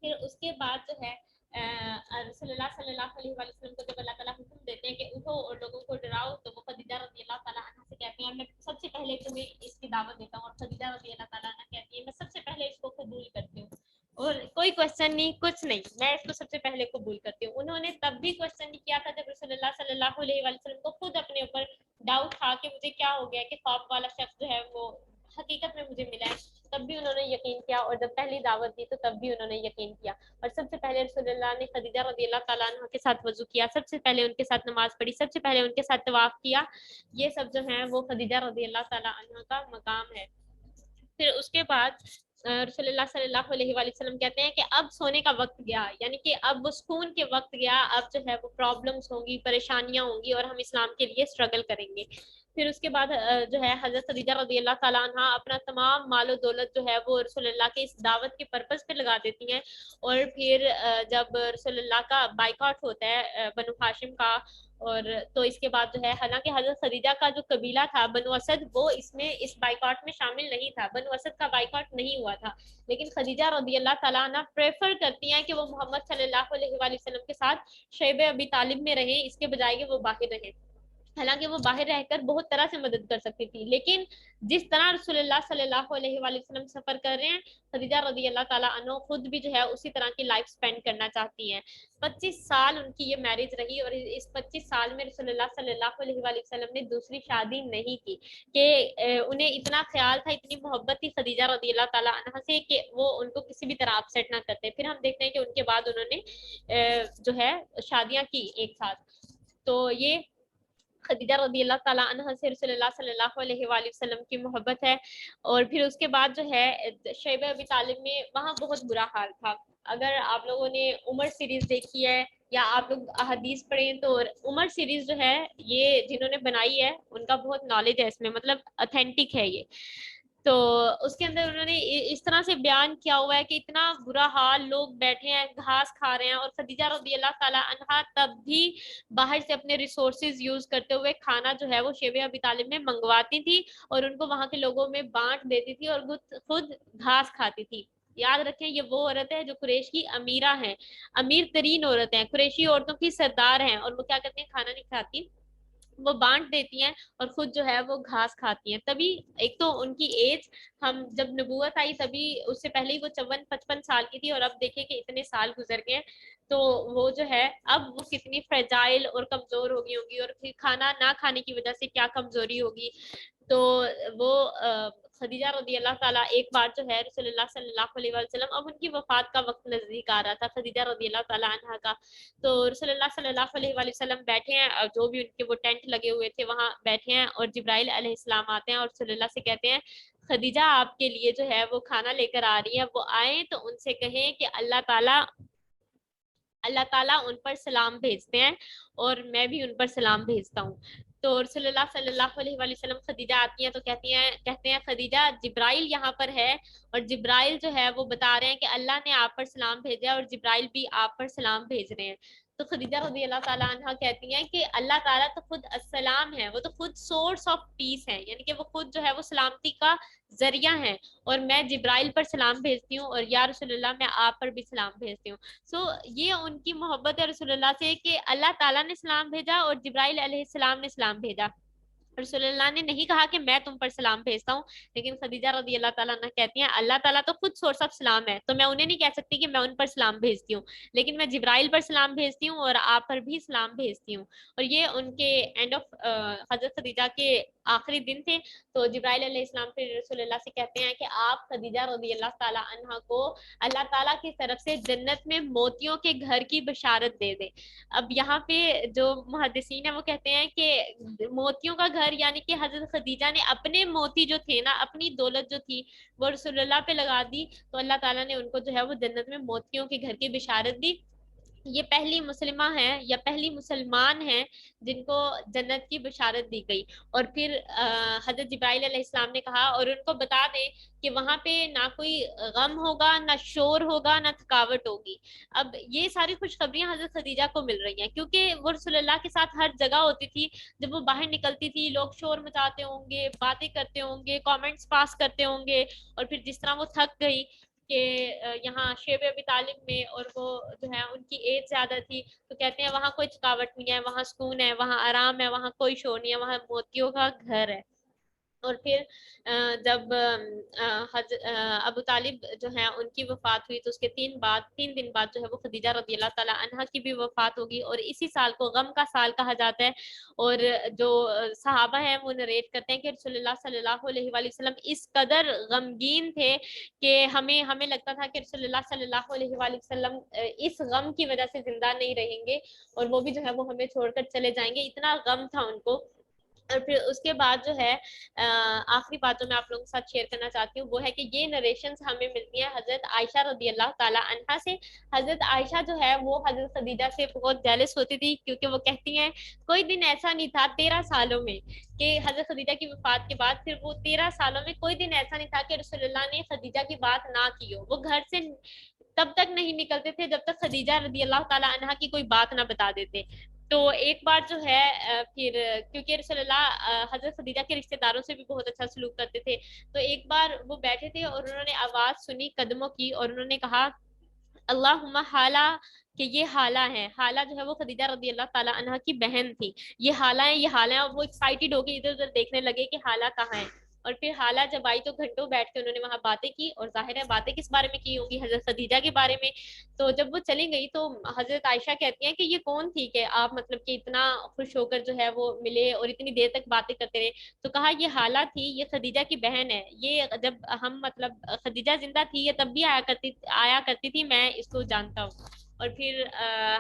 پھر اس کے بعد جو ہے رسول اللہ صلی اللہ علیہ وآلہ وسلم کو جب اللہ تعالیٰ حکم دیتے ہیں کہ اٹھو اور لوگوں کو ڈراؤ, تو وہ خدیجہ رضی اللہ تعالیٰ عنہ سے کہتے ہیں میں سب سے پہلے تمہیں اس کی دعوت دیتا ہوں, اور خدیجہ رضی اللہ تعالیٰ عنہ کہتی ہے میں سب سے پہلے اس کو قبول کرتی ہوں, اور کوئی کوشچن نہیں کچھ نہیں, میں اس کو سب سے پہلے قبول کرتی ہوں. انہوں نے تب بھی کوشچن نہیں کیا تھا جب رسول اللہ صلی اللہ علیہ وآلہ وسلم کو خود اپنے اوپر ڈاؤٹ تھا کہ مجھے کیا ہو گیا کہ خواب والا شخص جو ہے وہ حقیقت میں مجھے ملا ہے, تب بھی انہوں نے یقین کیا, اور جب پہلی دعوت دی تو تب بھی انہوں نے یقین کیا. اور سب سے پہلے رسول اللہ نے خدیجہ رضی اللہ تعالیٰ عنہ کے ساتھ وضو کیا, سب سے پہلے ان کے ساتھ نماز پڑھی, سب سے پہلے ان کے ساتھ طواف کیا. یہ سب جو ہیں وہ خدیجہ رضی اللہ تعالیٰ عنہ کا مقام ہے. پھر اس کے بعد رسول اللہ صلی اللہ علیہ وآلہ وسلم کہتے ہیں کہ اب سونے کا وقت گیا, یعنی کہ اب وہ سکون کے وقت گیا, اب جو ہے وہ پرابلمز ہوں گی, پریشانیاں ہوں گی, اور ہم اسلام کے لیے اسٹرگل کریں گے. پھر اس کے بعد جو ہے حضرت خدیجہ رضی اللہ تعالیٰ عنہ اپنا تمام مال و دولت جو ہے وہ رسول اللہ کے اس دعوت کے پرپس پہ لگا دیتی ہیں. اور پھر جب رسول اللہ کا بائیکاٹ ہوتا ہے بنو ہاشم کا, اور تو اس کے بعد جو ہے حالانکہ حضرت خدیجہ کا جو قبیلہ تھا بنو اسد وہ اس بائیکاٹ میں شامل نہیں تھا, بنو اسد کا بائیکاٹ نہیں ہوا تھا, لیکن خدیجہ رضی اللہ تعالیٰ عنہ پریفر کرتی ہیں کہ وہ محمد صلی اللہ علیہ وآلہ وسلم کے ساتھ شیب ابی طالب میں رہیں اس کے بجائے کہ وہ باہر رہیں. حالانکہ وہ باہر رہ کر بہت طرح سے مدد کر سکتی تھی، لیکن جس طرح رسول اللہ صلی اللہ علیہ وآلہ وسلم سفر کر رہے ہیں، خدیجہ رضی اللہ تعالیٰ عنہ خود بھی جو ہے اسی طرح کی لائف سپینڈ کرنا چاہتی ہیں۔ 25 سال ان کی یہ میرج رہی، اور اس 25 سال میں رسول اللہ صلی اللہ علیہ وآلہ وسلم نے دوسری شادی نہیں کی، کہ انہیں اتنا خیال تھا، اتنی محبت تھی خدیجہ رضی اللہ تعالیٰ عنہ سے کہ وہ ان کو کسی بھی طرح اپسیٹ نہ کرتے۔ پھر ہم دیکھتے ہیں کہ ان کے بعد انہوں نے جو ہے شادیاں کی ایک ساتھ۔ تو یہ خدیجہ رضی اللہ تعالیٰ عنہ سے رسول اللہ صلی اللہ علیہ وآلہ وسلم کی محبت ہے۔ اور پھر اس کے بعد جو ہے شیبہ ابی طالب میں وہاں بہت برا حال تھا۔ اگر آپ لوگوں نے عمر سیریز دیکھی ہے یا آپ لوگ احادیث پڑھیں تو عمر سیریز جو ہے یہ جنہوں نے بنائی ہے ان کا بہت نالج ہے اس میں، مطلب اتھینٹک ہے یہ۔ تو اس کے اندر انہوں نے اس طرح سے بیان کیا ہوا ہے کہ اتنا برا حال، لوگ بیٹھے ہیں گھاس کھا رہے ہیں، اور خدیجہ رضی اللہ تعالیٰ عنہا تب بھی باہر سے اپنے ریسورسز یوز کرتے ہوئے کھانا جو ہے وہ شیبہ ابی طالب میں منگواتی تھی، اور ان کو وہاں کے لوگوں میں بانٹ دیتی تھی، اور خود گھاس کھاتی تھی۔ یاد رکھیں یہ وہ عورت ہے جو قریش کی امیرہ ہیں، امیر ترین عورت ہیں، قریشی عورتوں کی سردار ہیں، اور وہ کیا کرتے ہیں، کھانا نہیں کھاتی، وہ بانٹ دیتی ہیں اور خود جو ہے وہ گھاس کھاتی ہیں۔ تبھی ایک تو ان کی ایج، ہم جب نبوت آئی تبھی اس سے پہلے ہی وہ 54-55 سال کی تھی، اور اب دیکھیں کہ اتنے سال گزر گئے، تو وہ جو ہے اب وہ کتنی فریجائل اور کمزور ہوگی ہوگی، اور پھر کھانا نہ کھانے کی وجہ سے کیا کمزوری ہوگی۔ تو وہ خدیجہ رضی اللہ تعالیٰ ایک بار جو ہے رسول اللہ صلی اللہ علیہ وسلم، اب ان کی وفات کا وقت نزدیک آ رہا تھا خدیجہ رضی اللہ تعالیٰ عنہ کا، تو رسول اللہ صلی اللہ علیہ وسلم بیٹھے ہیں، اور جو بھی ان کے وہ ٹینٹ لگے ہوئے تھے وہاں بیٹھے ہیں، اور جبرائیل علیہ السلام آتے ہیں اور رسول اللہ سے کہتے ہیں خدیجہ آپ کے لیے جو ہے وہ کھانا لے کر آ رہی ہے، وہ آئیں تو ان سے کہیں کہ اللہ تعالیٰ ان پر سلام بھیجتے ہیں، اور میں بھی ان پر سلام بھیجتا ہوں۔ تو رسول اللہ صلی اللہ علیہ وسلم خدیجہ آتی ہیں تو کہتے ہیں خدیجہ جبرائیل یہاں پر ہے، اور جبرائیل جو ہے وہ بتا رہے ہیں کہ اللہ نے آپ پر سلام بھیجا ہے، اور جبرائیل بھی آپ پر سلام بھیج رہے ہیں۔ تو خدیجہ رضی اللہ تعالیٰ عنہ کہتی ہیں کہ اللہ تعالیٰ تو خود السلام ہے، وہ تو خود سورس آف پیس ہے، یعنی کہ وہ خود جو ہے وہ سلامتی کا ذریعہ ہیں، اور میں جبرائیل پر سلام بھیجتی ہوں، اور یا رسول اللہ میں آپ پر بھی سلام بھیجتی ہوں۔ سو یہ ان کی محبت ہے رسول اللہ سے کہ اللہ تعالیٰ نے سلام بھیجا اور جبرائیل علیہ السلام نے سلام بھیجا۔ رسول اللہ نے نہیں کہا کہ میں تم پر سلام بھیجتا ہوں، لیکن خدیجہ رضی اللہ تعالیٰ عنہ کہتی ہیں اللہ تعالیٰ تو خود سورس آف سلام ہے، تو میں انہیں نہیں کہہ سکتی کہ میں ان پر سلام بھیجتی ہوں، لیکن میں جبرائیل پر سلام بھیجتی ہوں اور آپ پر بھی سلام بھیجتی ہوں۔ اور یہ ان کے اینڈ آف حضرت خدیجہ کے آخری دن تھے، تو جبرائیل علیہ السلام پھر رسول اللہ سے کہتے ہیں کہ آپ خدیجہ رضی اللہ تعالیٰ عنہ کو اللہ تعالیٰ کی طرف سے جنت میں موتیوں کے گھر کی بشارت دے دیں۔ اب یہاں پہ جو محدثین ہیں وہ کہتے ہیں کہ موتیوں کا گھر یعنی کہ حضرت خدیجہ نے اپنے موتی جو تھے نا، اپنی دولت جو تھی وہ رسول اللہ پہ لگا دی، تو اللہ تعالیٰ نے ان کو جو ہے وہ جنت میں موتیوں کے گھر کی بشارت دی۔ یہ پہلی مسلمہ ہیں یا پہلی مسلمان ہیں جن کو جنت کی بشارت دی گئی۔ اور پھر حضرت جبرائیل علیہ السلام نے کہا اور ان کو بتا دیں کہ وہاں پہ نہ کوئی غم ہوگا، نہ شور ہوگا، نہ تھکاوٹ ہوگی۔ اب یہ ساری خوشخبریاں حضرت خدیجہ کو مل رہی ہیں کیونکہ وہ رسول اللہ کے ساتھ ہر جگہ ہوتی تھی، جب وہ باہر نکلتی تھی لوگ شور مچاتے ہوں گے، باتیں کرتے ہوں گے، کامنٹس پاس کرتے ہوں گے، اور پھر جس طرح وہ تھک گئی کہ یہاں شیب ابی طالب میں، اور وہ جو ہے ان کی ایج زیادہ تھی، تو کہتے ہیں وہاں کوئی تھکاوٹ نہیں ہے، وہاں سکون ہے، وہاں آرام ہے، وہاں کوئی شور نہیں ہے، وہاں موتیوں کا گھر ہے۔ اور پھر جب ابو طالب جو ہے ان کی وفات ہوئی تو اس کے 3 دن بعد جو ہے وہ خدیجہ رضی اللہ تعالیٰ عنہ کی بھی وفات ہوگی، اور اسی سال کو غم کا سال کہا جاتا ہے۔ اور جو صحابہ ہیں وہ نریٹ کرتے ہیں کہ رسول اللہ صلی اللہ علیہ وآلہ وسلم اس قدر غمگین تھے کہ ہمیں لگتا تھا کہ رسول اللہ صلی اللہ علیہ وآلہ وسلم اس غم کی وجہ سے زندہ نہیں رہیں گے، اور وہ بھی جو ہے وہ ہمیں چھوڑ کر چلے جائیں گے، اتنا غم تھا ان کو۔ اور پھر اس کے بعد جو ہے آخری بات جو میں آپ لوگوں کے ساتھ شیئر کرنا چاہتی ہوں وہ ہے کہ یہ نریشنز ہمیں ملتی ہیں حضرت عائشہ رضی اللہ تعالیٰ عنہا سے۔ حضرت عائشہ جو ہے وہ حضرت خدیجہ سے بہت جیلس ہوتی تھی، کیونکہ وہ کہتی ہیں کوئی دن ایسا نہیں تھا 13 سالوں میں کہ حضرت خدیجہ کی وفات کے بعد پھر وہ 13 سالوں میں کوئی دن ایسا نہیں تھا کہ رسول اللہ نے خدیجہ کی بات نہ کی ہو۔ وہ گھر سے تب تک نہیں نکلتے تھے جب تک خدیجہ رضی اللہ تعالیٰ عنہا کی کوئی بات نہ بتا دیتے۔ تو ایک بار جو ہے پھر کیونکہ رسول اللہ حضرت خدیجہ کے رشتہ داروں سے بھی بہت اچھا سلوک کرتے تھے، تو ایک بار وہ بیٹھے تھے اور انہوں نے آواز سنی قدموں کی، اور انہوں نے کہا اللہم حالہ کہ یہ حالہ ہے. حالہ جو ہے وہ خدیجہ رضی اللہ تعالیٰ عنہ کی بہن تھی. یہ حالہ ہے، یہ حالہ ہے. اور وہ ایکسائٹیڈ ہو گئی ادھر ادھر دیکھنے لگے کہ حالہ کہاں ہے. اور پھر حالہ جب آئی تو گھنٹوں بیٹھ کے انہوں نے وہاں باتیں کی، اور ظاہر ہے باتیں کس بارے میں کی ہوں گی؟ حضرت خدیجہ کے بارے میں. تو جب وہ چلی گئی تو حضرت عائشہ کہتی ہیں کہ یہ کون تھی کہ آپ مطلب کہ اتنا خوش ہو کر جو ہے وہ ملے اور اتنی دیر تک باتیں کرتے رہے. تو کہا یہ حالہ تھی، یہ خدیجہ کی بہن ہے. یہ جب ہم مطلب خدیجہ زندہ تھی یہ تب بھی آیا کرتی تھی، میں اس کو جانتا ہوں. اور پھر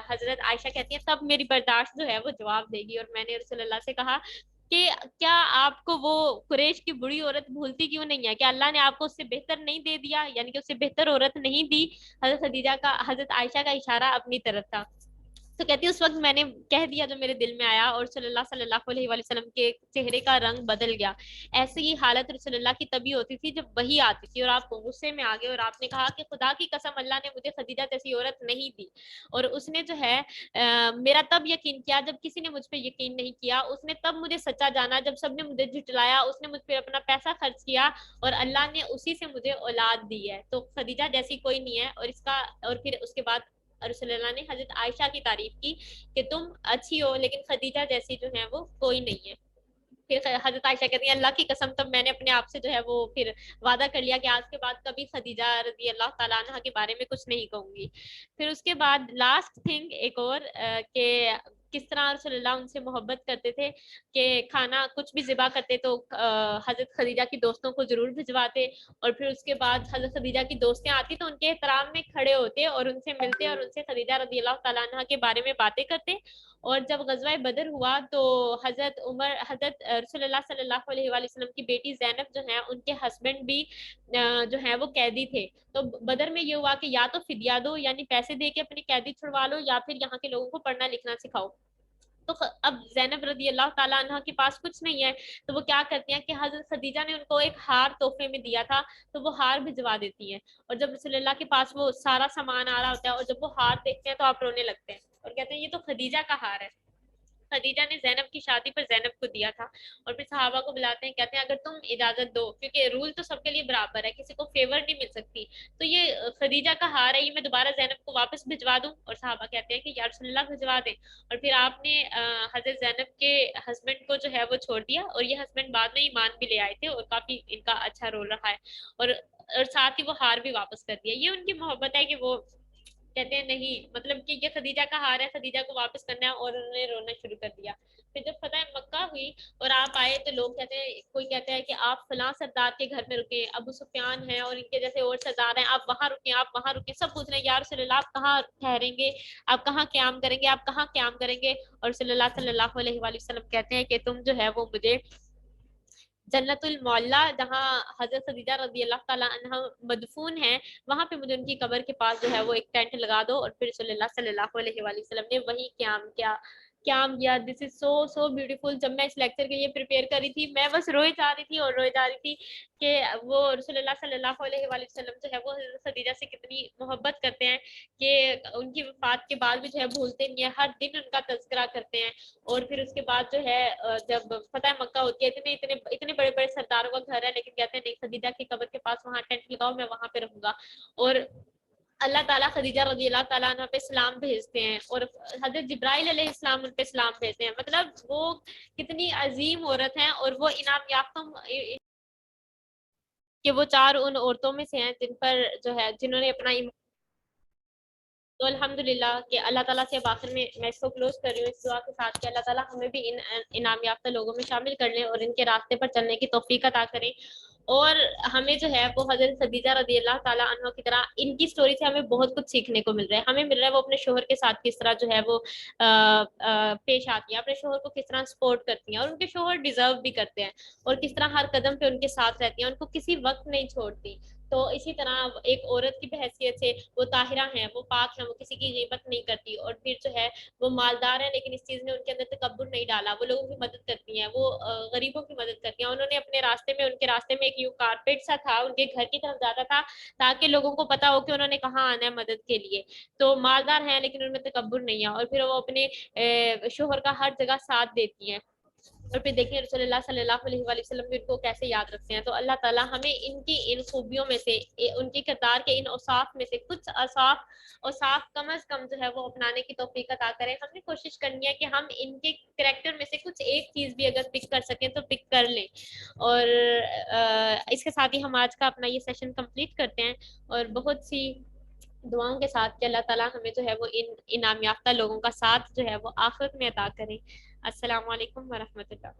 حضرت عائشہ کہتی ہیں تب میری برداشت جو ہے وہ جواب دے گی. اور میں نے رسول اللہ سے کہا کہ کیا آپ کو وہ قریش کی بری عورت بھولتی کیوں نہیں ہے؟ کہ اللہ نے آپ کو اس سے بہتر نہیں دے دیا؟ یعنی کہ اس سے بہتر عورت نہیں دی. حضرت عائشہ کا اشارہ اپنی طرف تھا. تو کہتی ہے اس وقت میں نے کہہ دیا جو میرے دل میں آیا، اور صلی اللہ علیہ وسلم کے چہرے کا رنگ بدل گیا. ایسی ہی حالت رسول اللہ کی تبھی ہوتی تھی جب وہی آتی تھی اور آپ غصے میں آ گئے اور آپ نے کہا کہ خدا کی قسم اللہ نے مجھے خدیجہ جیسی عورت نہیں دی. اور اس نے جو ہے میرا تب یقین کیا جب کسی نے مجھ پہ یقین نہیں کیا. اس نے تب مجھے سچا جانا جب سب نے مجھے جھٹلایا. اس نے مجھ پہ اپنا پیسہ خرچ کیا اور اللہ نے اسی سے مجھے اولاد دی ہے. تو خدیجہ جیسی کوئی نہیں ہے. اور پھر اس کے بعد رسول اللہ نے حضرت عائشہ کی تعریف کی کہ تم اچھی ہو لیکن خدیجہ جیسی جو ہے وہ کوئی نہیں ہے. پھر حضرت عائشہ کہتی ہیں اللہ کی قسم تب میں نے اپنے آپ سے جو ہے وہ پھر وعدہ کر لیا کہ آج کے بعد کبھی خدیجہ رضی اللہ تعالیٰ عنہ کے بارے میں کچھ نہیں کہوں گی. پھر اس کے بعد لاسٹ تھنگ ایک اور کہ کس طرح رسول اللہ ان سے محبت کرتے تھے کہ کھانا کچھ بھی ذبح کرتے تو حضرت خدیجہ کی دوستوں کو ضرور بھجواتے. اور پھر اس کے بعد حضرت خدیجہ کی دوستیں آتی تو ان کے احترام میں کھڑے ہوتے اور ان سے ملتے اور ان سے خدیجہ رضی اللہ تعالیٰ عنہ کے بارے میں باتیں کرتے. اور جب غزوہ بدر ہوا تو حضرت رسول اللہ صلی اللہ علیہ وآلہ وسلم کی بیٹی زینب جو ہیں ان کے ہسبینڈ بھی جو ہیں وہ قیدی تھے. تو بدر میں یہ ہوا کہ یا تو فدیہ دو یعنی پیسے دے کے اپنی قیدی چھڑوا لو یا پھر یہاں کے لوگوں کو پڑھنا لکھنا سکھاؤ. تو اب زینب رضی اللہ تعالیٰ عنہ کے پاس کچھ نہیں ہے تو وہ کیا کرتی ہیں کہ حضرت خدیجہ نے ان کو ایک ہار تحفے میں دیا تھا تو وہ ہار بھجوا دیتی ہیں. اور جب رسول اللہ کے پاس وہ سارا سامان آ رہا ہوتا ہے اور جب وہ ہار دیکھتے ہیں تو آپ رونے لگتے ہیں اور کہتے ہیں یہ تو خدیجہ کا ہار ہے. خدیجہ نے زینب کی شادی پر زینب کو دیا تھا. اور پھر صحابہ کو بلاتے ہیں کہتے ہیں اگر تم اجازت دو کیونکہ رول تو سب کے لیے برابر ہے کسی کو فیور نہیں مل سکتی تو یہ خدیجہ کا ہار ہے یہ میں دوبارہ زینب کو واپس بھجوا دوں. اور صحابہ کہتے ہیں کہ یا رسول اللہ بھجوا دیں. اور پھر آپ نے حضرت زینب کے ہسبینڈ کو جو ہے وہ چھوڑ دیا اور یہ ہسبینڈ بعد میں ایمان بھی لے آئے تھے اور کافی ان کا اچھا رول رہا ہے. اور ساتھ ہی وہ ہار بھی واپس کر دیا. یہ ان کی محبت ہے کہ وہ کہتے ہیں نہیں مطلب کہ یہ خدیجہ کا ہار ہے خدیجہ کو واپس کرنا ہے. اور انہوں نے رونا شروع کر دیا. پھر جب فتح مکہ ہوئی اور آپ آئے تو لوگ کہتے ہیں کوئی کہتا ہے کہ آپ فلاں سردار کے گھر میں رکے ابو سفیان ہیں اور ان کے جیسے اور سردار ہیں آپ وہاں رکیں آپ وہاں رکیں. سب پوچھ رہے ہیں یا رسول اللہ آپ کہاں ٹھہریں گے آپ کہاں قیام کریں گے آپ کہاں قیام کریں گے. اور رسول اللہ صلی اللہ علیہ وآلہ وسلم کہتے ہیں کہ تم جو ہے وہ مجھے جنت المعلا جہاں حضرت خدیجہ رضی اللہ تعالیٰ عنہ مدفون ہیں وہاں پہ مجھے ان کی قبر کے پاس جو ہے وہ ایک ٹینٹ لگا دو. اور پھر صلی اللہ علیہ وآلہ وسلم نے وہی قیام کیا. دس از سو بیوٹیفل. جب میں اس لیکچر کے لیے پریپیئر کری تھی میں بس روئے جا رہی تھی کہ وہ رسول اللہ صلی اللہ علیہ وآلہ وسلم جو ہے وہ حضرت خدیجہ سے کتنی محبت کرتے ہیں کہ ان کی وفات کے بعد بھی جو ہے بھولتے نہیں ہیں ہر دن ان کا تذکرہ کرتے ہیں. اور پھر اس کے بعد جو ہے جب فتح مکہ ہوتی ہے اتنے بڑے بڑے سرداروں کا گھر ہے لیکن کہتے ہیں نہیں خدیجہ کی قبر کے پاس وہاں ٹینٹ لگاؤ میں وہاں پہ رہوں گا. اور اللہ تعالیٰ خدیجہ رضی اللہ تعالیٰ عنہ پہ سلام بھیجتے ہیں اور حضرت جبرائیل علیہ السلام ان پہ سلام بھیجتے ہیں. مطلب وہ کتنی عظیم عورت ہیں اور وہ انعام یافتہ کہ وہ 4 ان عورتوں میں سے ہیں جن پر جو ہے جنہوں نے اپنا تو الحمدللہ کہ اللہ تعالیٰ سے آخر میں اس کو کلوز کر رہی ہوں اس دعا کے ساتھ کہ اللہ تعالیٰ ہمیں بھی ان انعام یافتہ لوگوں میں شامل کر لیں اور ان کے راستے پر چلنے کی توفیق عطا کریں. اور ہمیں جو ہے وہ حضرت خدیجہ رضی اللہ تعالیٰ عنہ کی طرح ان کی سٹوری سے ہمیں بہت کچھ سیکھنے کو مل رہا ہے. ہمیں مل رہا ہے وہ اپنے شوہر کے ساتھ کس طرح جو ہے وہ پیش آتی ہیں اپنے شوہر کو کس طرح سپورٹ کرتی ہیں اور ان کے شوہر ڈیزرو بھی کرتے ہیں اور کس طرح ہر قدم پہ ان کے ساتھ رہتی ہیں ان کو کسی وقت نہیں چھوڑتی. تو اسی طرح ایک عورت کی بحیثیت سے وہ طاہرہ ہیں وہ پاک ہیں وہ کسی کی غیبت نہیں کرتی. اور پھر جو ہے وہ مالدار ہیں لیکن اس چیز نے ان کے اندر تکبر نہیں ڈالا. وہ لوگوں کی مدد کرتی ہیں وہ غریبوں کی مدد کرتی ہیں. انہوں نے اپنے راستے میں ان کے راستے میں ایک یوں کارپیٹ سا تھا ان کے گھر کی طرف جاتا تھا تاکہ لوگوں کو پتا ہو کہ انہوں نے کہاں آنا ہے مدد کے لیے. تو مالدار ہیں لیکن ان میں تکبر نہیں ہے. اور پھر وہ اپنے شوہر کا ہر جگہ ساتھ دیتی ہیں. اور پھر دیکھیں رسول اللہ صلی اللہ علیہ وآلہ وسلم بھی ان کو کیسے یاد رکھتے ہیں. تو اللہ تعالیٰ ہمیں ان کی ان خوبیوں میں سے, ان کی کردار کے ان اوصاف میں سے کچھ اوصاف کم از کم جو ہے وہ اپنانے کی توفیق عطا کرے. ہم نے کوشش کرنی ہے کہ ہم ان کے کریکٹر میں سے کچھ ایک چیز بھی اگر پک کر سکیں تو پک کر لیں. اور اس کے ساتھ ہی ہم آج کا اپنا یہ سیشن کمپلیٹ کرتے ہیں, اور بہت سی دعاؤں کے ساتھ کہ اللہ تعالیٰ ہمیں جو ہے وہ ان انعام یافتہ لوگوں کا ساتھ جو ہے وہ آخرت میں عطا کرے. السلام علیکم ورحمۃ اللہ.